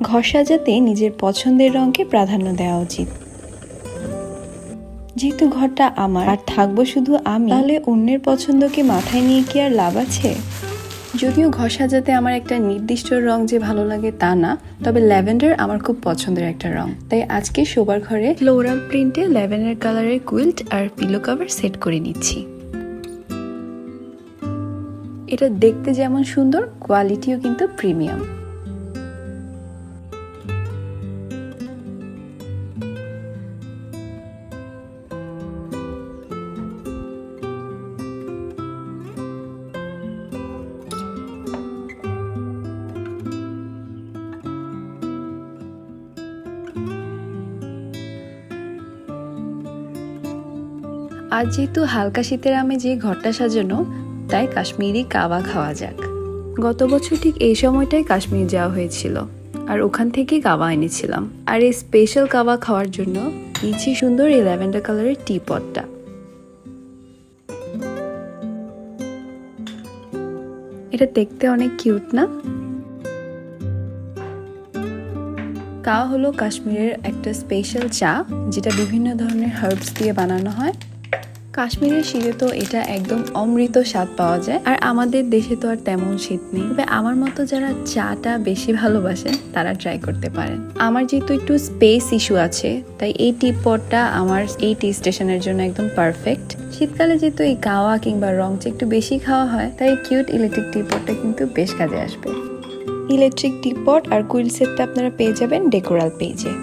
ঘর সাজাতে নিজের পছন্দের রঙকে প্রাধান্য দেওয়া উচিত। যেহেতু ঘরটা আমার আর থাকবো শুধু আমি, তাহলে অন্যের পছন্দকে মাথায় নিয়ে কি আর লাভ আছে? যদিও ঘর সাজাতে আমার একটা নির্দিষ্ট রং যে ভালো লাগে তা না, তবে ল্যাভেন্ডার আমার খুব পছন্দের একটা রং। তাই আজকে শোবার ঘরে ফ্লোরাল প্রিন্টে ল্যাভেন্ডার কালারের কুইল্ট আর পিলো কভার সেট করে নিচ্ছি। এটা দেখতে যেমন সুন্দর, কোয়ালিটিও কিন্তু প্রিমিয়াম। আজ যেহেতু হালকা শীতের আমেজে ঘরটা সাজানো, তাই কাশ্মীরি কাওয়া খাওয়া যাক। গত বছর ঠিক এই সময়টাই কাশ্মীর যাওয়া হয়েছিল, আর ওখান থেকেই কাওয়া এনেছিলাম। আর এই স্পেশাল কাওয়া খাওয়ার জন্য নিচ্ছি সুন্দর এই ল্যাভেন্ডার কালারের টি পটটা। এটা দেখতে অনেক কিউট না? কাওয়া হলো কাশ্মীরের একটা স্পেশাল চা, যেটা বিভিন্ন ধরনের হার্বস দিয়ে বানানো হয়। কাশ্মীরের শীতে তো এটা একদম অমৃত স্বাদ পাওয়া যায়, আর আমাদের দেশে তো আর তেমন শীত নেই। তবে আমার মতো যারা চাটা বেশি ভালোবাসেন তারা ট্রাই করতে পারেন। আমার যেহেতু একটু স্পেস ইস্যু আছে, তাই এই টি পটটা আমার এই টি স্টেশনের জন্য একদম পারফেক্ট। শীতকালে যেহেতু এই কাওয়া কিংবা রং চা একটু বেশি খাওয়া হয়, তাই কিউট ইলেকট্রিক টি পটটা কিন্তু বেশ কাজে আসবে। ইলেকট্রিক টি পট আর কুইল সেটটা আপনারা পেয়ে যাবেন ডেকোরাল পেজে।